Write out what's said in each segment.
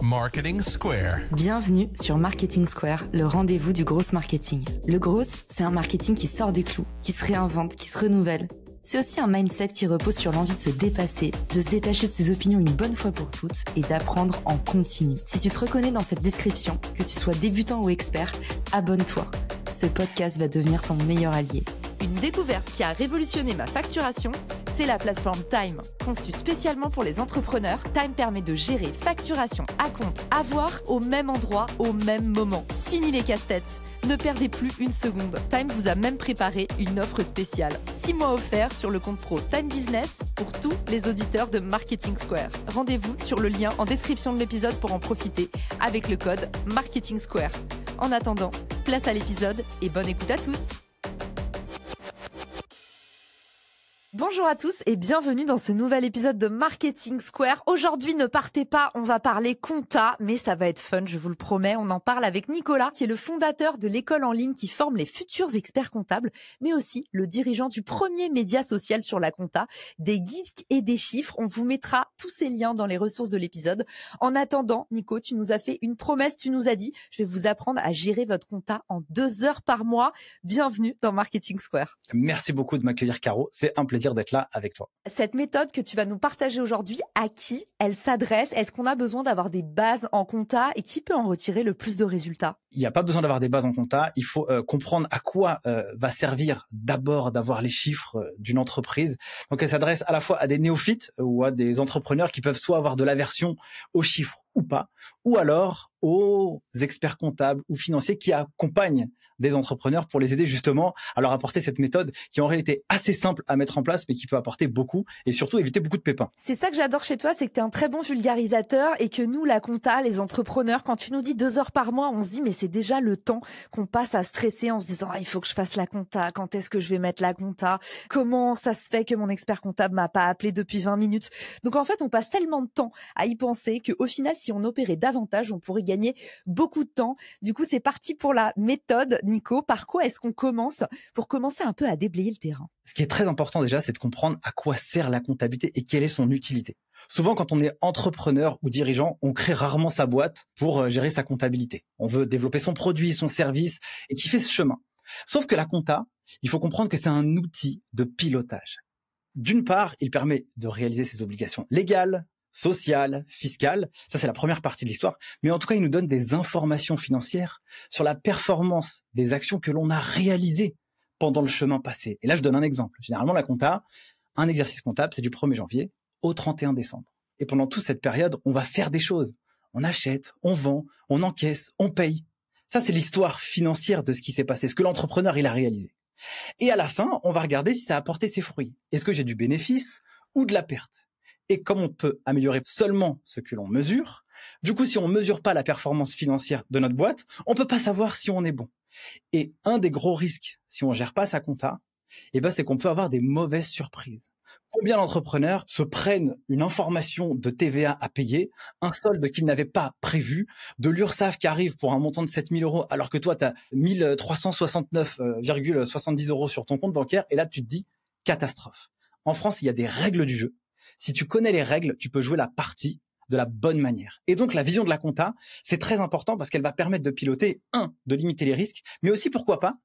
Marketing Square. Bienvenue sur Marketing Square, le rendez-vous du gros marketing. Le gros, c'est un marketing qui sort des clous, qui se réinvente, qui se renouvelle. C'est aussi un mindset qui repose sur l'envie de se dépasser, de se détacher de ses opinions une bonne fois pour toutes et d'apprendre en continu. Si tu te reconnais dans cette description, que tu sois débutant ou expert, abonne-toi. Ce podcast va devenir ton meilleur allié. Une découverte qui a révolutionné ma facturation, c'est la plateforme Time. Conçue spécialement pour les entrepreneurs, Time permet de gérer facturation à compte, à voir au même endroit, au même moment. Fini les casse-têtes. Ne perdez plus une seconde. Time vous a même préparé une offre spéciale. 6 mois offerts sur le compte pro Time Business pour tous les auditeurs de Marketing Square. Rendez-vous sur le lien en description de l'épisode pour en profiter avec le code Marketing Square. En attendant, place à l'épisode et bonne écoute à tous. Bonjour à tous et bienvenue dans ce nouvel épisode de Marketing Square. Aujourd'hui, ne partez pas, on va parler compta, mais ça va être fun, je vous le promets. On en parle avec Nicolas, qui est le fondateur de l'école en ligne qui forme les futurs experts comptables, mais aussi le dirigeant du premier média social sur la compta, des geeks et des chiffres. On vous mettra tous ces liens dans les ressources de l'épisode. En attendant, Nico, tu nous as fait une promesse, tu nous as dit, je vais vous apprendre à gérer votre compta en 2 heures par mois. Bienvenue dans Marketing Square. Merci beaucoup de m'accueillir, Caro. C'est un plaisir d'être là avec toi. Cette méthode que tu vas nous partager aujourd'hui, à qui elle s'adresse? Est-ce qu'on a besoin d'avoir des bases en compta et qui peut en retirer le plus de résultats? Il n'y a pas besoin d'avoir des bases en compta. Il faut comprendre à quoi va servir d'abord d'avoir les chiffres d'une entreprise. Donc, elle s'adresse à la fois à des néophytes ou à des entrepreneurs qui peuvent soit avoir de l'aversion aux chiffres ou pas, ou alors aux experts comptables ou financiers qui accompagnent des entrepreneurs pour les aider justement à leur apporter cette méthode qui est en réalité assez simple à mettre en place, mais qui peut apporter beaucoup et surtout éviter beaucoup de pépins. C'est ça que j'adore chez toi, c'est que tu es un très bon vulgarisateur et que nous, la compta, les entrepreneurs, quand tu nous dis 2 heures par mois, on se dit mais c'est déjà le temps qu'on passe à stresser en se disant il faut que je fasse la compta, quand est-ce que je vais mettre la compta, comment ça se fait que mon expert comptable m'a pas appelé depuis 20 minutes. Donc en fait, on passe tellement de temps à y penser qu'au final, si on opérait davantage, on pourrait gagner beaucoup de temps. Du coup, c'est parti pour la méthode. Nico, par quoi est-ce qu'on commence pour commencer un peu à déblayer le terrain? Ce qui est très important déjà, c'est de comprendre à quoi sert la comptabilité et quelle est son utilité. Souvent, quand on est entrepreneur ou dirigeant, on crée rarement sa boîte pour gérer sa comptabilité. On veut développer son produit, son service et qui fait ce chemin. Sauf que la compta, il faut comprendre que c'est un outil de pilotage. D'une part, il permet de réaliser ses obligations légales, sociales, fiscales. Ça, c'est la première partie de l'histoire. Mais en tout cas, il nous donne des informations financières sur la performance des actions que l'on a réalisées pendant le chemin passé. Et là, je donne un exemple. Généralement, la compta, un exercice comptable, c'est du 1er janvier au 31 décembre. Et pendant toute cette période, on va faire des choses. On achète, on vend, on encaisse, on paye. Ça, c'est l'histoire financière de ce qui s'est passé, ce que l'entrepreneur, il a réalisé. Et à la fin, on va regarder si ça a apporté ses fruits. Est-ce que j'ai du bénéfice ou de la perte? Et comme on peut améliorer seulement ce que l'on mesure, du coup, si on mesure pas la performance financière de notre boîte, on peut pas savoir si on est bon. Et un des gros risques, si on gère pas sa compta, c'est qu'on peut avoir des mauvaises surprises. Combien d'entrepreneurs se prennent une information de TVA à payer, un solde qu'ils n'avaient pas prévu, de l'URSSAF qui arrive pour un montant de 7 000 € alors que toi, tu as 1 369,70 € sur ton compte bancaire et là, tu te dis catastrophe. En France, il y a des règles du jeu. Si tu connais les règles, tu peux jouer la partie de la bonne manière. Et donc, la vision de la compta, c'est très important parce qu'elle va permettre de piloter, de limiter les risques, mais aussi, pourquoi pas,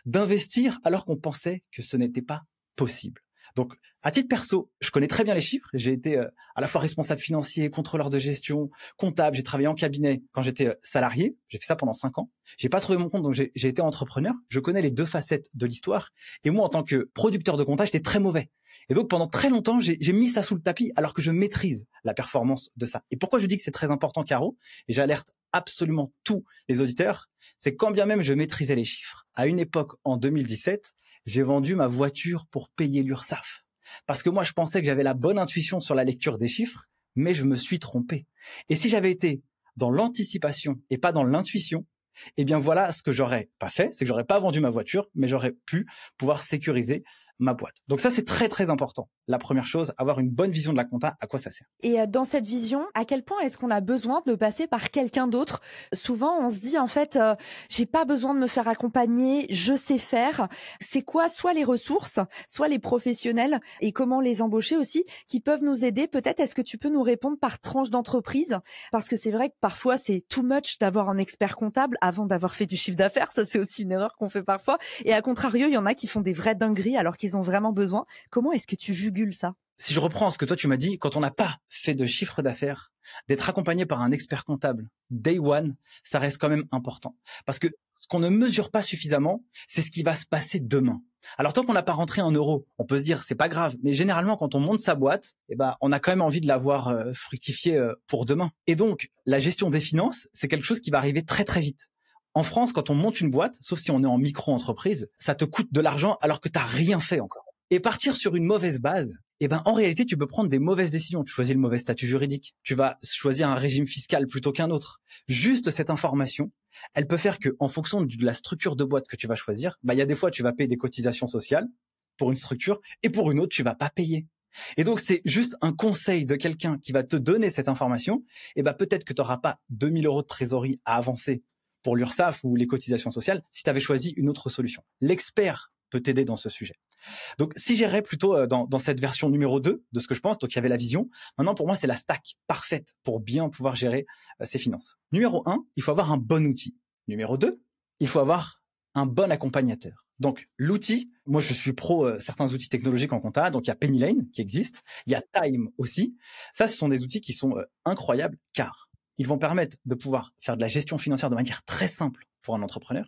d'investir alors qu'on pensait que ce n'était pas possible. Donc, à titre perso, je connais très bien les chiffres. J'ai été à la fois responsable financier, contrôleur de gestion, comptable. J'ai travaillé en cabinet quand j'étais salarié. J'ai fait ça pendant 5 ans. J'ai pas trouvé mon compte, donc j'ai été entrepreneur. Je connais les 2 facettes de l'histoire. Et moi, en tant que producteur de compta, j'étais très mauvais. Et donc, pendant très longtemps, j'ai mis ça sous le tapis alors que je maîtrise la performance de ça. Et pourquoi je dis que c'est très important, Caro, et j'alerte absolument tous les auditeurs, c'est quand bien même je maîtrisais les chiffres. À une époque, en 2017, j'ai vendu ma voiture pour payer l'URSSAF. Parce que moi, je pensais que j'avais la bonne intuition sur la lecture des chiffres, mais je me suis trompé. Et si j'avais été dans l'anticipation et pas dans l'intuition, voilà ce que j'aurais pas fait, c'est que j'aurais pas vendu ma voiture, mais j'aurais pu pouvoir sécuriser ma boîte. Donc ça, c'est très, très important. La première chose, avoir une bonne vision de la compta, à quoi ça sert. Et dans cette vision, à quel point est-ce qu'on a besoin de passer par quelqu'un d'autre? Souvent, on se dit en fait, j'ai pas besoin de me faire accompagner, je sais faire. C'est quoi soit les ressources, soit les professionnels et comment les embaucher aussi qui peuvent nous aider? Peut-être est-ce que tu peux nous répondre par tranche d'entreprise? Parce que c'est vrai que parfois, c'est too much d'avoir un expert comptable avant d'avoir fait du chiffre d'affaires. Ça, c'est aussi une erreur qu'on fait parfois. Et à contrario, il y en a qui font des vraies dingueries alors qu'ils ont vraiment besoin. Comment est-ce que tu jugules ça? Si je reprends ce que toi tu m'as dit, quand on n'a pas fait de chiffre d'affaires, d'être accompagné par un expert comptable day one, ça reste quand même important. Parce que ce qu'on ne mesure pas suffisamment, c'est ce qui va se passer demain. Alors tant qu'on n'a pas rentré en euros, on peut se dire c'est pas grave, mais généralement quand on monte sa boîte, on a quand même envie de la voir fructifier pour demain. Et donc la gestion des finances, c'est quelque chose qui va arriver très très vite. En France, quand on monte une boîte, sauf si on est en micro-entreprise, ça te coûte de l'argent alors que tu n'as rien fait encore. Et partir sur une mauvaise base, en réalité, tu peux prendre des mauvaises décisions. Tu choisis le mauvais statut juridique. Tu vas choisir un régime fiscal plutôt qu'un autre. Juste cette information, elle peut faire que, en fonction de la structure de boîte que tu vas choisir, il y a des fois, tu vas payer des cotisations sociales pour une structure et pour une autre, tu vas pas payer. Et donc, c'est juste un conseil de quelqu'un qui va te donner cette information. Peut-être que tu n'auras pas 2000 € de trésorerie à avancer pour l'URSSAF ou les cotisations sociales si tu avais choisi une autre solution. L'expert peut t'aider dans ce sujet. Donc, si j'irais plutôt dans cette version numéro 2 de ce que je pense, donc il y avait la vision. Maintenant, pour moi, c'est la stack parfaite pour bien pouvoir gérer ses finances. Numéro 1, il faut avoir un bon outil. Numéro 2, il faut avoir un bon accompagnateur. Donc, l'outil, moi, je suis pro certains outils technologiques en compta. Donc, il y a Pennylane qui existe. Il y a Time aussi. Ça, ce sont des outils qui sont incroyables car ils vont permettre de pouvoir faire de la gestion financière de manière très simple pour un entrepreneur.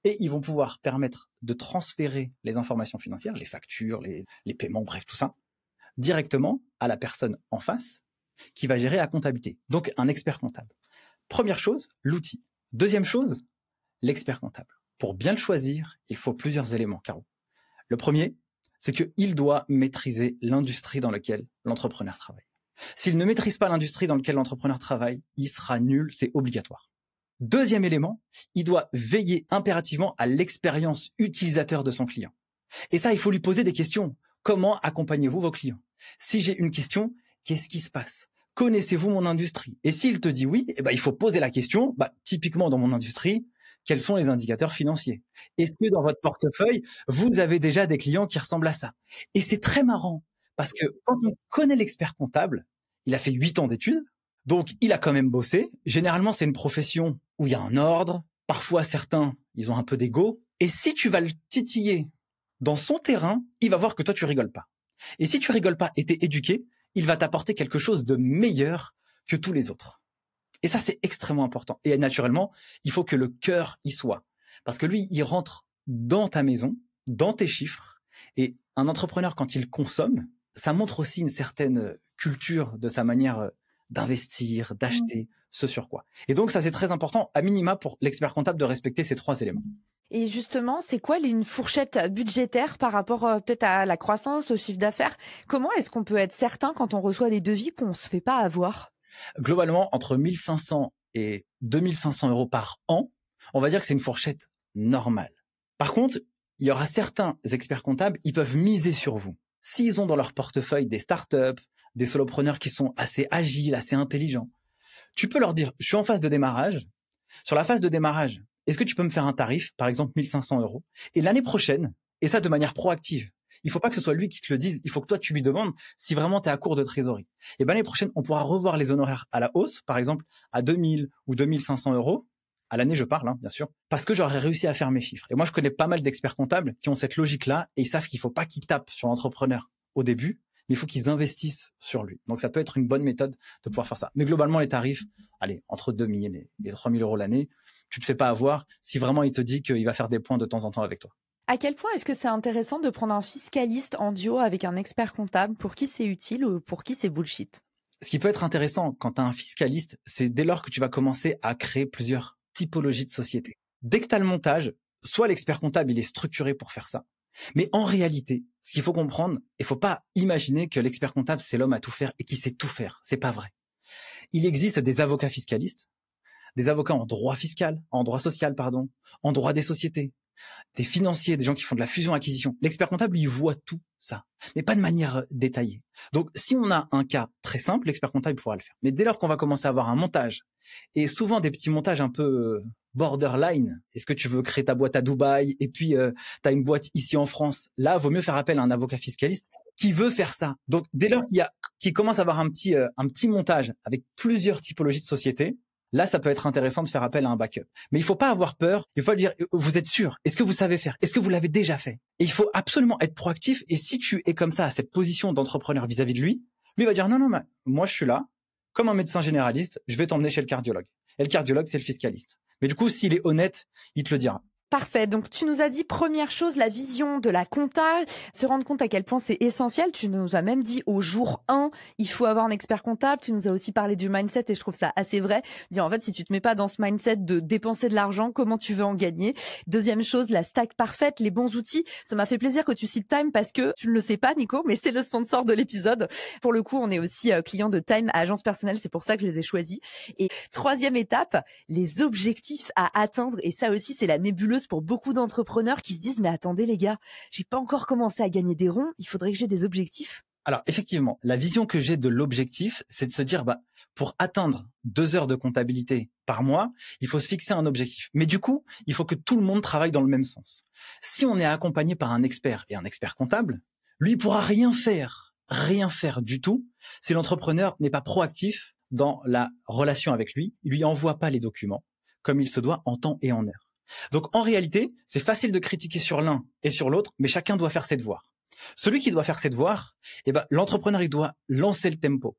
Et ils vont pouvoir permettre de transférer les informations financières, les factures, les paiements, bref, tout ça, directement à la personne en face qui va gérer la comptabilité. Donc, un expert comptable. Première chose, l'outil. Deuxième chose, l'expert comptable. Pour bien le choisir, il faut plusieurs éléments, Caro. Le premier, c'est qu'il doit maîtriser l'industrie dans laquelle l'entrepreneur travaille. S'il ne maîtrise pas l'industrie dans laquelle l'entrepreneur travaille, il sera nul, c'est obligatoire. Deuxième élément, il doit veiller impérativement à l'expérience utilisateur de son client. Et ça, il faut lui poser des questions. Comment accompagnez-vous vos clients? Si j'ai une question, qu'est-ce qui se passe? Connaissez-vous mon industrie? Et s'il te dit oui, il faut poser la question, typiquement dans mon industrie, quels sont les indicateurs financiers? Est-ce que dans votre portefeuille, vous avez déjà des clients qui ressemblent à ça? Et c'est très marrant, parce que quand on connaît l'expert comptable, il a fait 8 ans d'études, donc il a quand même bossé. Généralement, c'est une profession où il y a un ordre. Parfois, certains, ils ont un peu d'ego. Et si tu vas le titiller dans son terrain, il va voir que toi, tu rigoles pas. Et si tu rigoles pas et t'es éduqué, il va t'apporter quelque chose de meilleur que tous les autres. Et ça, c'est extrêmement important. Et naturellement, il faut que le cœur y soit. Parce que lui, il rentre dans ta maison, dans tes chiffres. Et un entrepreneur, quand il consomme, ça montre aussi une certaine culture de sa manière d'investir, d'acheter, ce sur quoi. Et donc, ça, c'est très important, à minima, pour l'expert comptable de respecter ces 3 éléments. Et justement, c'est quoi une fourchette budgétaire par rapport peut-être à la croissance, au chiffre d'affaires? Comment est-ce qu'on peut être certain quand on reçoit des devis qu'on se fait pas avoir? Globalement, entre 1500 et 2500 € par an, on va dire que c'est une fourchette normale. Par contre, il y aura certains experts comptables, ils peuvent miser sur vous. S'ils ont dans leur portefeuille des startups, des solopreneurs qui sont assez agiles, assez intelligents, tu peux leur dire, je suis en phase de démarrage. Sur la phase de démarrage, est-ce que tu peux me faire un tarif, par exemple 1500 €? Et l'année prochaine, et ça de manière proactive, il faut pas que ce soit lui qui te le dise, il faut que toi tu lui demandes si vraiment tu es à court de trésorerie. Et l'année prochaine, on pourra revoir les honoraires à la hausse, par exemple à 2000 ou 2500 €. À l'année, je parle, bien sûr, parce que j'aurais réussi à faire mes chiffres. Et moi, je connais pas mal d'experts comptables qui ont cette logique-là et ils savent qu'il faut pas qu'ils tapent sur l'entrepreneur au début, mais il faut qu'ils investissent sur lui. Donc, ça peut être une bonne méthode de pouvoir faire ça. Mais globalement, les tarifs, allez, entre 2000 et 3000 € l'année, tu te fais pas avoir si vraiment il te dit qu'il va faire des points de temps en temps avec toi. À quel point est-ce que c'est intéressant de prendre un fiscaliste en duo avec un expert comptable? Pour qui c'est utile ou pour qui c'est bullshit? Ce qui peut être intéressant quand tu as un fiscaliste, c'est dès lors que tu vas commencer à créer plusieurs typologies de sociétés. Dès que tu as le montage, soit l'expert comptable, il est structuré pour faire ça. Mais en réalité, ce qu'il faut comprendre, il faut pas imaginer que l'expert comptable, c'est l'homme à tout faire et qui sait tout faire. C'est pas vrai. Il existe des avocats fiscalistes, des avocats en droit fiscal, en droit social, en droit des sociétés. des financiers, des gens qui font de la fusion-acquisition. L'expert comptable, il voit tout ça, mais pas de manière détaillée. Donc, si on a un cas très simple, l'expert comptable pourra le faire. Mais dès lors qu'on va commencer à avoir un montage, et souvent des petits montages un peu borderline, est-ce que tu veux créer ta boîte à Dubaï, et puis tu as une boîte ici en France, là, vaut mieux faire appel à un avocat fiscaliste qui veut faire ça. Donc, dès lors qu'il commence à avoir un petit montage avec plusieurs typologies de sociétés, là, ça peut être intéressant de faire appel à un backup. Mais il faut pas avoir peur. Il faut lui dire, vous êtes sûr? Est-ce que vous savez faire? Est-ce que vous l'avez déjà fait? Et il faut absolument être proactif. Et si tu es comme ça, à cette position d'entrepreneur vis-à-vis de lui va dire, non, moi, je suis là, comme un médecin généraliste, je vais t'emmener chez le cardiologue. Et le cardiologue, c'est le fiscaliste. Mais du coup, s'il est honnête, il te le dira. Parfait. Donc, tu nous as dit, première chose, la vision de la compta, se rendre compte à quel point c'est essentiel. Tu nous as même dit au jour 1, il faut avoir un expert comptable. Tu nous as aussi parlé du mindset et je trouve ça assez vrai. Dire, en fait, si tu te mets pas dans ce mindset de dépenser de l'argent, comment tu veux en gagner? Deuxième chose, la stack parfaite, les bons outils. Ça m'a fait plaisir que tu cites Time parce que tu ne le sais pas, Nico, mais c'est le sponsor de l'épisode. Pour le coup, on est aussi client de Time, agence personnelle. C'est pour ça que je les ai choisis. Et troisième étape, les objectifs à atteindre. Et ça aussi, c'est la nébuleuse pour beaucoup d'entrepreneurs qui se disent mais attendez les gars, j'ai pas encore commencé à gagner des ronds, il faudrait que j'ai des objectifs. Alors effectivement, la vision que j'ai de l'objectif, c'est de se dire pour atteindre 2 heures de comptabilité par mois, il faut se fixer un objectif. Mais du coup, il faut que tout le monde travaille dans le même sens. Si on est accompagné par un expert et un expert comptable, lui il pourra rien faire du tout si l'entrepreneur n'est pas proactif dans la relation avec lui, il lui envoie pas les documents comme il se doit en temps et en heure. Donc, en réalité, c'est facile de critiquer sur l'un et sur l'autre, mais chacun doit faire ses devoirs. Celui qui doit faire ses devoirs, l'entrepreneur, il doit lancer le tempo.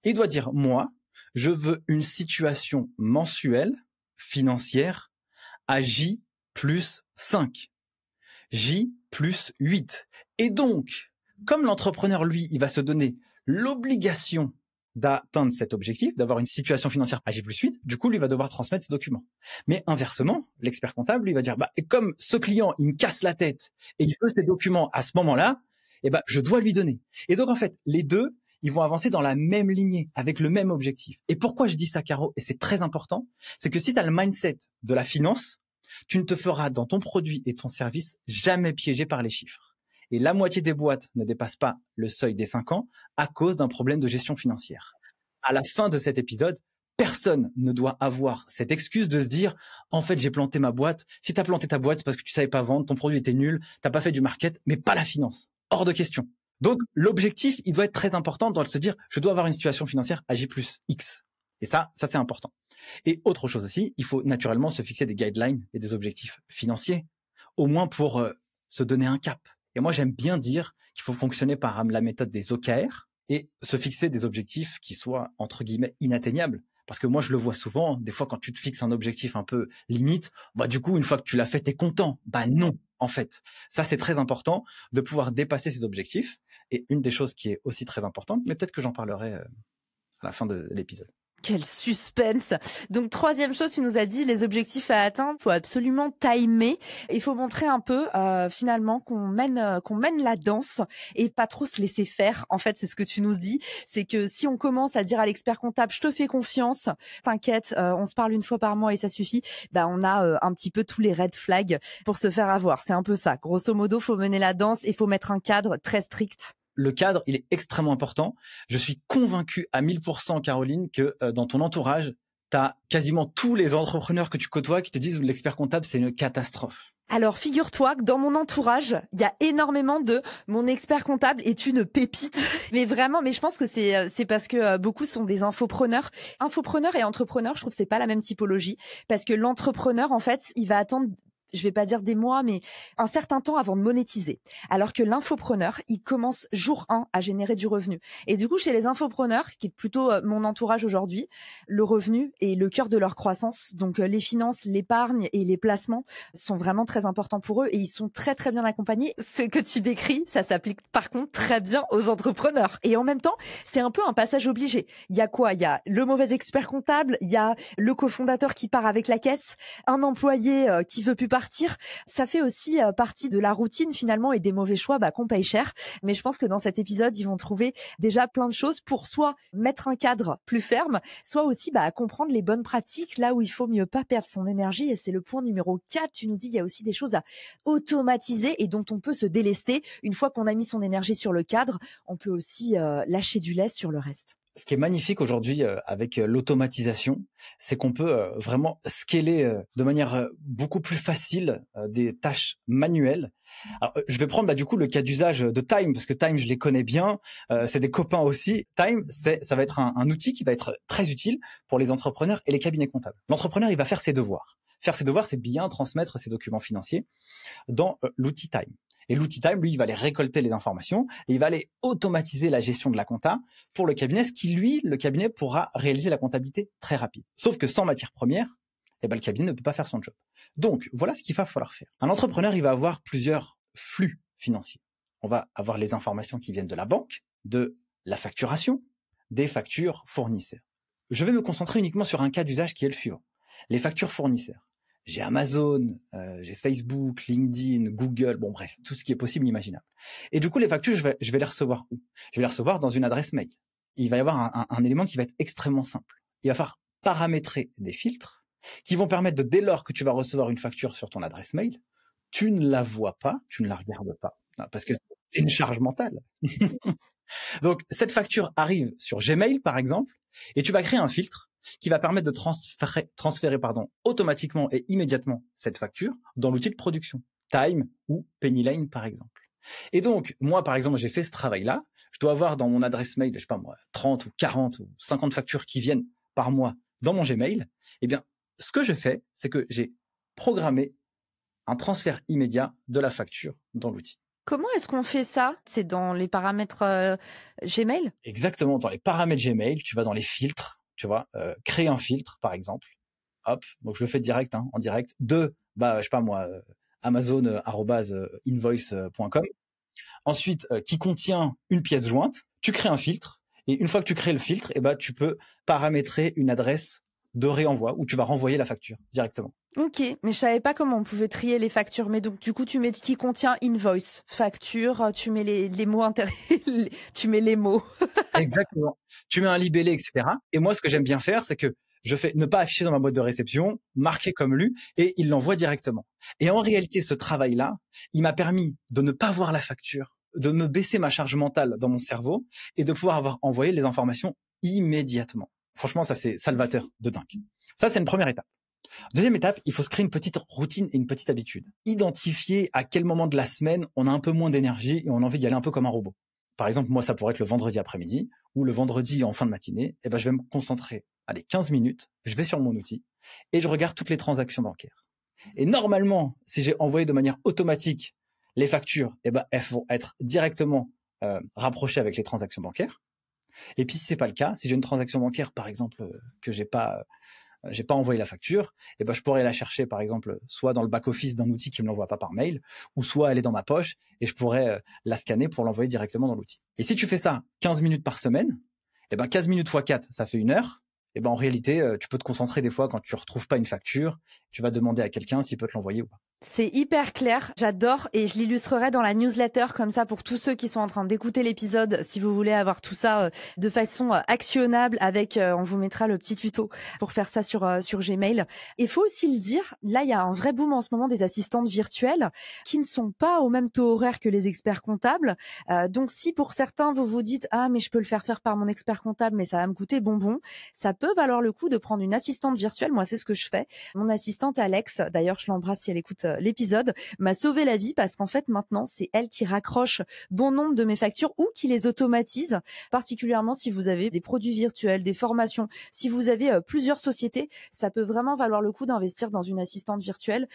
Il doit dire, moi, je veux une situation mensuelle, financière, à J plus 5, J plus 8. Et donc, comme l'entrepreneur, lui, il va se donner l'obligation d'atteindre cet objectif, d'avoir une situation financière à J+8, du coup, lui va devoir transmettre ses documents. Mais inversement, l'expert comptable, lui va dire, et comme ce client, il me casse la tête et il veut ses documents à ce moment-là, je dois lui donner. Et donc, en fait, les deux, ils vont avancer dans la même lignée, avec le même objectif. Et pourquoi je dis ça, Caro, et c'est très important, c'est que si tu as le mindset de la finance, tu ne te feras dans ton produit et ton service jamais piéger par les chiffres. Et la moitié des boîtes ne dépassent pas le seuil des 5 ans à cause d'un problème de gestion financière. À la fin de cet épisode, personne ne doit avoir cette excuse de se dire « En fait, j'ai planté ma boîte. » Si tu as planté ta boîte, c'est parce que tu savais pas vendre, ton produit était nul, t'as pas fait du market, mais pas la finance. Hors de question. Donc, l'objectif, il doit être très important dans de se dire « Je dois avoir une situation financière à J plus X. » Et ça c'est important. Et autre chose aussi, il faut naturellement se fixer des guidelines et des objectifs financiers, au moins pour se donner un cap. Et moi, j'aime bien dire qu'il faut fonctionner par la méthode des OKR et se fixer des objectifs qui soient, entre guillemets, inatteignables. Parce que moi, je le vois souvent, des fois, quand tu te fixes un objectif un peu limite, du coup, une fois que tu l'as fait, t'es content. Non, en fait. Ça, c'est très important de pouvoir dépasser ces objectifs. Et une des choses qui est aussi très importante, mais peut-être que j'en parlerai à la fin de l'épisode. Quel suspense. Donc, troisième chose, tu nous as dit, les objectifs à atteindre, faut absolument timer. Il faut montrer un peu, finalement, qu'on mène la danse et pas trop se laisser faire. En fait, c'est ce que tu nous dis. C'est que si on commence à dire à l'expert comptable, je te fais confiance, t'inquiète, on se parle une fois par mois et ça suffit, on a un petit peu tous les red flags pour se faire avoir. C'est un peu ça. Grosso modo, faut mener la danse et faut mettre un cadre très strict. Le cadre, il est extrêmement important. Je suis convaincu à 1000%, Caroline, que dans ton entourage, tu as quasiment tous les entrepreneurs que tu côtoies qui te disent l'expert comptable, c'est une catastrophe. Alors, figure-toi que dans mon entourage, il y a énormément de mon expert comptable est une pépite. Mais vraiment, je pense que c'est parce que beaucoup sont des infopreneurs. Infopreneur et entrepreneur, je trouve que c'est pas la même typologie. Parce que l'entrepreneur, en fait, il va attendre, je vais pas dire des mois, mais un certain temps avant de monétiser. Alors que l'infopreneur, il commence jour 1 à générer du revenu. Et du coup, chez les infopreneurs, qui est plutôt mon entourage aujourd'hui, le revenu est le cœur de leur croissance. Donc, les finances, l'épargne et les placements sont vraiment très importants pour eux et ils sont très, très bien accompagnés. Ce que tu décris, ça s'applique par contre très bien aux entrepreneurs. Et en même temps, c'est un peu un passage obligé. Il y a quoi? Il y a le mauvais expert comptable, il y a le cofondateur qui part avec la caisse, un employé qui veut plus partir partir. Ça fait aussi partie de la routine finalement et des mauvais choix qu'on paye cher. Mais je pense que dans cet épisode, ils vont trouver déjà plein de choses pour soit mettre un cadre plus ferme, soit aussi comprendre les bonnes pratiques là où il faut mieux pas perdre son énergie. Et c'est le point numéro 4. Tu nous dis il y a aussi des choses à automatiser et dont on peut se délester. Une fois qu'on a mis son énergie sur le cadre, on peut aussi lâcher du lest sur le reste. Ce qui est magnifique aujourd'hui avec l'automatisation, c'est qu'on peut vraiment scaler de manière beaucoup plus facile des tâches manuelles. Alors, je vais prendre du coup le cas d'usage de Time, parce que Time, je les connais bien, c'est des copains aussi. Time, ça va être un outil qui va être très utile pour les entrepreneurs et les cabinets comptables. L'entrepreneur, il va faire ses devoirs. Faire ses devoirs, c'est bien transmettre ses documents financiers dans l'outil Time. Et l'outil Time, lui, il va aller récolter les informations et il va aller automatiser la gestion de la compta pour le cabinet, ce qui, lui, le cabinet pourra réaliser la comptabilité très rapide. Sauf que sans matière première, le cabinet ne peut pas faire son job. Donc, voilà ce qu'il va falloir faire. Un entrepreneur, il va avoir plusieurs flux financiers. On va avoir les informations qui viennent de la banque, de la facturation, des factures fournisseurs. Je vais me concentrer uniquement sur un cas d'usage qui est le suivant. Les factures fournisseurs. J'ai Amazon, j'ai Facebook, LinkedIn, Google, bon bref, tout ce qui est possible, imaginable. Et du coup, les factures, je vais les recevoir où? Je vais les recevoir dans une adresse mail. Il va y avoir un élément qui va être extrêmement simple. Il va falloir paramétrer des filtres qui vont permettre de, dès lors que tu vas recevoir une facture sur ton adresse mail, tu ne la vois pas, tu ne la regardes pas, parce que c'est une charge mentale. Donc, cette facture arrive sur Gmail, par exemple, et tu vas créer un filtre qui va permettre de transférer automatiquement et immédiatement cette facture dans l'outil de production, Time ou Pennylane par exemple. Et donc, moi par exemple, j'ai fait ce travail-là, je dois avoir dans mon adresse mail, 30 ou 40 ou 50 factures qui viennent par mois dans mon Gmail. Eh bien, ce que je fais, c'est que j'ai programmé un transfert immédiat de la facture dans l'outil. Comment est-ce qu'on fait ça? C'est dans les paramètres Gmail? Exactement, dans les paramètres Gmail, tu vas dans les filtres, tu vois, créer un filtre, par exemple. Hop, donc je le fais direct, en direct, de, Amazon@invoice.com. Ensuite, qui contient une pièce jointe, tu crées un filtre, et une fois que tu crées le filtre, tu peux paramétrer une adresse de réenvoi où tu vas renvoyer la facture directement. Ok, mais je savais pas comment on pouvait trier les factures. Mais donc du coup, tu mets qui contient invoice, facture, tu mets les mots tu mets les mots. Exactement. Tu mets un libellé, etc. Et moi, ce que j'aime bien faire, c'est que je fais ne pas afficher dans ma boîte de réception, marquer comme lu, et il l'envoie directement. Et en réalité, ce travail-là, il m'a permis de ne pas voir la facture, de me baisser ma charge mentale dans mon cerveau et de pouvoir avoir envoyé les informations immédiatement. Franchement, ça, c'est salvateur de dingue. Ça, c'est une première étape. Deuxième étape, il faut se créer une petite routine et une petite habitude. Identifier à quel moment de la semaine on a un peu moins d'énergie et on a envie d'y aller un peu comme un robot. Par exemple, moi, ça pourrait être le vendredi après-midi ou le vendredi en fin de matinée. Je vais me concentrer, 15 minutes, je vais sur mon outil et je regarde toutes les transactions bancaires. Et normalement, si j'ai envoyé de manière automatique les factures, elles vont être directement rapprochées avec les transactions bancaires. Et puis, si c'est pas le cas, si j'ai une transaction bancaire, par exemple, que j'ai pas envoyé la facture, je pourrais la chercher, par exemple, soit dans le back-office d'un outil qui me l'envoie pas par mail, ou soit elle est dans ma poche et je pourrais la scanner pour l'envoyer directement dans l'outil. Et si tu fais ça 15 minutes par semaine, 15 minutes x 4, ça fait 1 heure. En réalité, tu peux te concentrer des fois quand tu retrouves pas une facture, tu vas demander à quelqu'un s'il peut te l'envoyer ou pas. C'est hyper clair, j'adore et je l'illustrerai dans la newsletter comme ça pour tous ceux qui sont en train d'écouter l'épisode. Si vous voulez avoir tout ça de façon actionnable on vous mettra le petit tuto pour faire ça sur Gmail. Il faut aussi le dire, là il y a un vrai boom en ce moment des assistantes virtuelles qui ne sont pas au même taux horaire que les experts comptables. Donc si pour certains vous vous dites mais je peux le faire par mon expert comptable mais ça va me coûter bonbon, ça peut valoir le coup de prendre une assistante virtuelle. Moi c'est ce que je fais. Mon assistante Alex, d'ailleurs je l'embrasse si elle écoute l'épisode, m'a sauvé la vie parce qu'en fait maintenant c'est elle qui raccroche bon nombre de mes factures ou qui les automatise, particulièrement si vous avez des produits virtuels, des formations, si vous avez plusieurs sociétés, ça peut vraiment valoir le coup d'investir dans une assistante virtuelle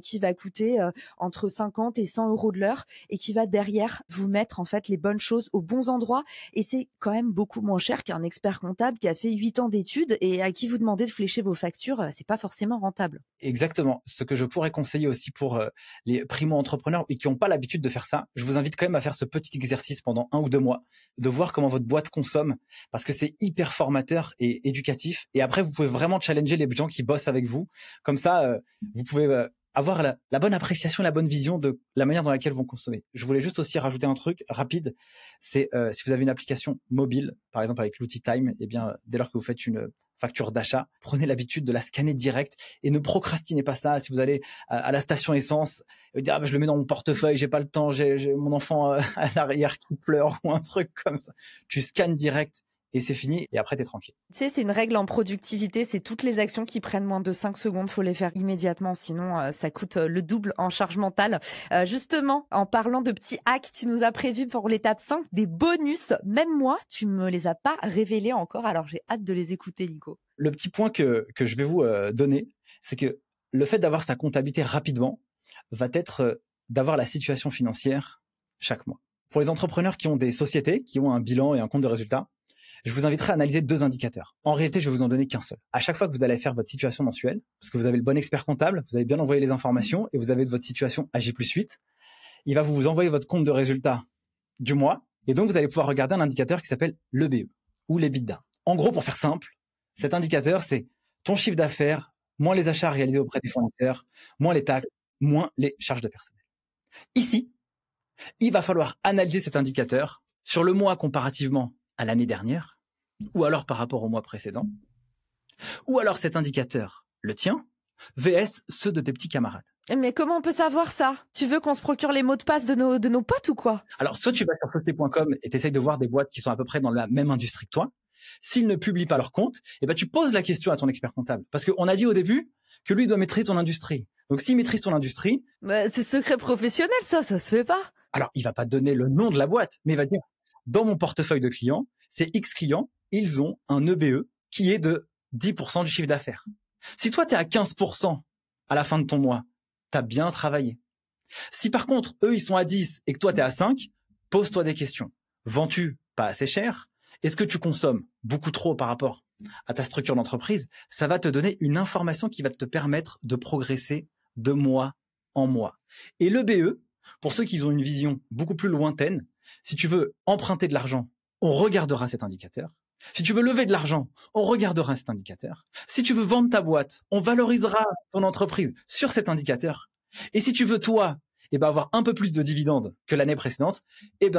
qui va coûter entre 50 et 100 euros de l'heure et qui va derrière vous mettre en fait les bonnes choses aux bons endroits et c'est quand même beaucoup moins cher qu'un expert comptable qui a fait 8 ans d'études et à qui vous demandez de flécher vos factures, c'est pas forcément rentable. Exactement. Ce que je pourrais conseiller aussi pour les primo-entrepreneurs et qui n'ont pas l'habitude de faire ça, je vous invite quand même à faire ce petit exercice pendant 1 ou 2 mois, de voir comment votre boîte consomme, parce que c'est hyper formateur et éducatif. Et après, vous pouvez vraiment challenger les gens qui bossent avec vous. Comme ça, vous pouvez avoir la bonne appréciation, la bonne vision de la manière dans laquelle vont consommer. Je voulais juste aussi rajouter un truc rapide, c'est si vous avez une application mobile, par exemple avec l'outil Time, eh bien dès lors que vous faites une facture d'achat, prenez l'habitude de la scanner direct et ne procrastinez pas ça. Si vous allez à la station essence et vous dire je le mets dans mon portefeuille, j'ai pas le temps, j'ai mon enfant à l'arrière qui pleure ou un truc comme ça, tu scannes direct et c'est fini et après t'es tranquille. Tu sais, c'est une règle en productivité, c'est toutes les actions qui prennent moins de 5 secondes, faut les faire immédiatement, sinon ça coûte le double en charge mentale. Justement, en parlant de petits hacks, tu nous as prévu pour l'étape 5 des bonus. Même moi, tu me les as pas révélés encore, alors j'ai hâte de les écouter, Nico. Le petit point que je vais vous donner, c'est que le fait d'avoir sa comptabilité rapidement va être d'avoir la situation financière chaque mois. Pour les entrepreneurs qui ont des sociétés, qui ont un bilan et un compte de résultat, je vous inviterai à analyser 2 indicateurs. En réalité, je vais vous en donner qu'un seul. À chaque fois que vous allez faire votre situation mensuelle, parce que vous avez le bon expert comptable, vous avez bien envoyé les informations et vous avez votre situation à J+8, il va vous envoyer votre compte de résultat du mois et donc vous allez pouvoir regarder un indicateur qui s'appelle l'EBE ou l'EBITDA. En gros, pour faire simple, cet indicateur, c'est ton chiffre d'affaires, moins les achats réalisés auprès des fournisseurs, moins les taxes, moins les charges de personnel. Ici, il va falloir analyser cet indicateur sur le mois comparativement à l'année dernière, ou alors par rapport au mois précédent, ou alors cet indicateur, le tien, vs ceux de tes petits camarades. Mais comment on peut savoir ça? Tu veux qu'on se procure les mots de passe de nos potes ou quoi? Alors, soit tu vas sur société.com et t'essayes de voir des boîtes qui sont à peu près dans la même industrie que toi. S'ils ne publient pas leur compte, eh ben, tu poses la question à ton expert comptable. Parce qu'on a dit au début que lui doit maîtriser ton industrie. Donc, s'il maîtrise ton industrie... C'est secret professionnel, ça se fait pas. Alors, il va pas donner le nom de la boîte, mais il va dire, dans mon portefeuille de clients, ces X clients, ils ont un EBE qui est de 10% du chiffre d'affaires. Si toi, tu es à 15% à la fin de ton mois, tu as bien travaillé. Si par contre, eux, ils sont à 10 et que toi, tu es à 5, pose-toi des questions. Vends-tu pas assez cher? Est-ce que tu consommes beaucoup trop par rapport à ta structure d'entreprise? Ça va te donner une information qui va te permettre de progresser de mois en mois. Et l'EBE, pour ceux qui ont une vision beaucoup plus lointaine, si tu veux emprunter de l'argent, on regardera cet indicateur. Si tu veux lever de l'argent, on regardera cet indicateur. Si tu veux vendre ta boîte, on valorisera ton entreprise sur cet indicateur. Et si tu veux, toi, avoir un peu plus de dividendes que l'année précédente,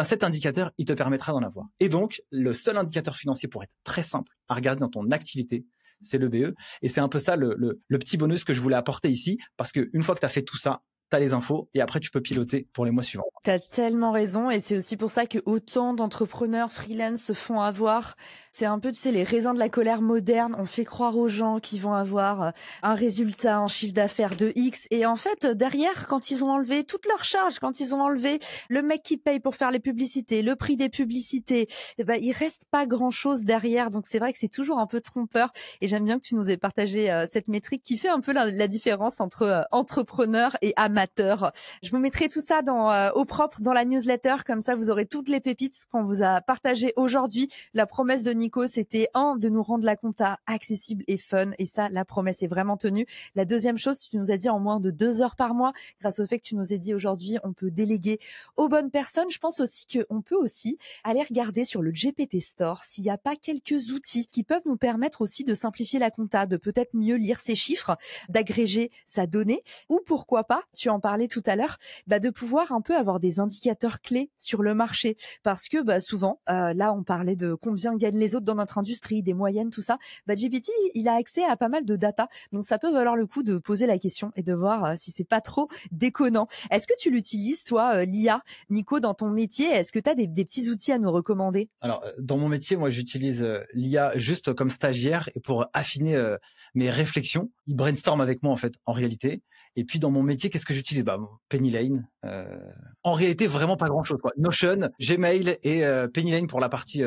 cet indicateur, il te permettra d'en avoir. Et donc, le seul indicateur financier pour être très simple à regarder dans ton activité, c'est l'EBE. Et c'est un peu ça le petit bonus que je voulais apporter ici, parce qu'une fois que tu as fait tout ça, tu as les infos et après tu peux piloter pour les mois suivants. Tu as tellement raison et c'est aussi pour ça que autant d'entrepreneurs freelance se font avoir. C'est un peu, tu sais, les raisins de la colère moderne. On fait croire aux gens qu'ils vont avoir un résultat en chiffre d'affaires de X. Et en fait, derrière, quand ils ont enlevé toutes leurs charges, quand ils ont enlevé le mec qui paye pour faire les publicités, le prix des publicités, il reste pas grand-chose derrière. Donc c'est vrai que c'est toujours un peu trompeur. Et j'aime bien que tu nous aies partagé cette métrique qui fait un peu la différence entre entrepreneurs et amateurs. Je vous mettrai tout ça au propre dans la newsletter. Comme ça, vous aurez toutes les pépites qu'on vous a partagées aujourd'hui. La promesse de Nico, c'était de nous rendre la compta accessible et fun. Et ça, la promesse est vraiment tenue. La deuxième chose, tu nous as dit en moins de 2 heures par mois, grâce au fait que tu nous as dit aujourd'hui, on peut déléguer aux bonnes personnes. Je pense aussi qu'on peut aussi aller regarder sur le GPT Store s'il n'y a pas quelques outils qui peuvent nous permettre aussi de simplifier la compta, de peut-être mieux lire ses chiffres, d'agréger sa donnée, ou pourquoi pas, tu en parlais tout à l'heure, de pouvoir un peu avoir des indicateurs clés sur le marché. Parce que souvent, là on parlait de combien gagnent les autres dans notre industrie, des moyennes, tout ça. GPT, il a accès à pas mal de data. Donc ça peut valoir le coup de poser la question et de voir si c'est pas trop déconnant. Est-ce que tu l'utilises, toi, l'IA, Nico, dans ton métier? Est-ce que tu as des petits outils à nous recommander? Alors, dans mon métier, moi, j'utilise l'IA juste comme stagiaire et pour affiner mes réflexions. Il brainstorm avec moi, en fait, en réalité. Et puis, dans mon métier, qu'est-ce que j'utilise? Penny Lane. En réalité, vraiment pas grand-chose, quoi. Notion, Gmail et Penny Lane pour la partie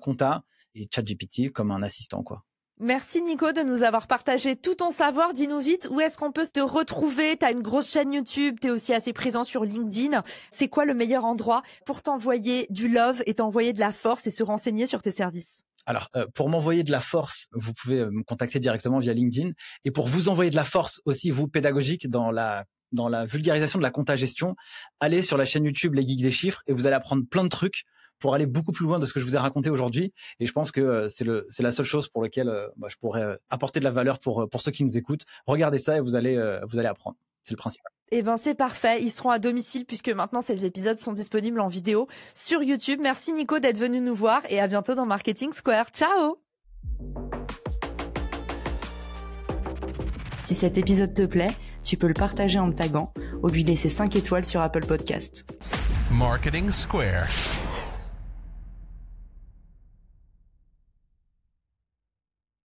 compta et ChatGPT comme un assistant, quoi. Merci Nico de nous avoir partagé tout ton savoir. Dis-nous vite, où est-ce qu'on peut te retrouver? Tu as une grosse chaîne YouTube, tu es aussi assez présent sur LinkedIn. C'est quoi le meilleur endroit pour t'envoyer du love et t'envoyer de la force et se renseigner sur tes services? Alors, pour m'envoyer de la force, vous pouvez me contacter directement via LinkedIn. Et pour vous envoyer de la force aussi, vous, pédagogique, dans la vulgarisation de la compta gestion, allez sur la chaîne YouTube Les Geeks des Chiffres et vous allez apprendre plein de trucs pour aller beaucoup plus loin de ce que je vous ai raconté aujourd'hui. Et je pense que c'est la seule chose pour laquelle je pourrais apporter de la valeur pour ceux qui nous écoutent. Regardez ça et vous allez apprendre. C'est le principal. Eh ben c'est parfait, ils seront à domicile puisque maintenant ces épisodes sont disponibles en vidéo sur YouTube. Merci Nico d'être venu nous voir et à bientôt dans Marketing Square. Ciao! Si cet épisode te plaît, tu peux le partager en me taguant ou lui laisser 5 étoiles sur Apple Podcast. Marketing Square.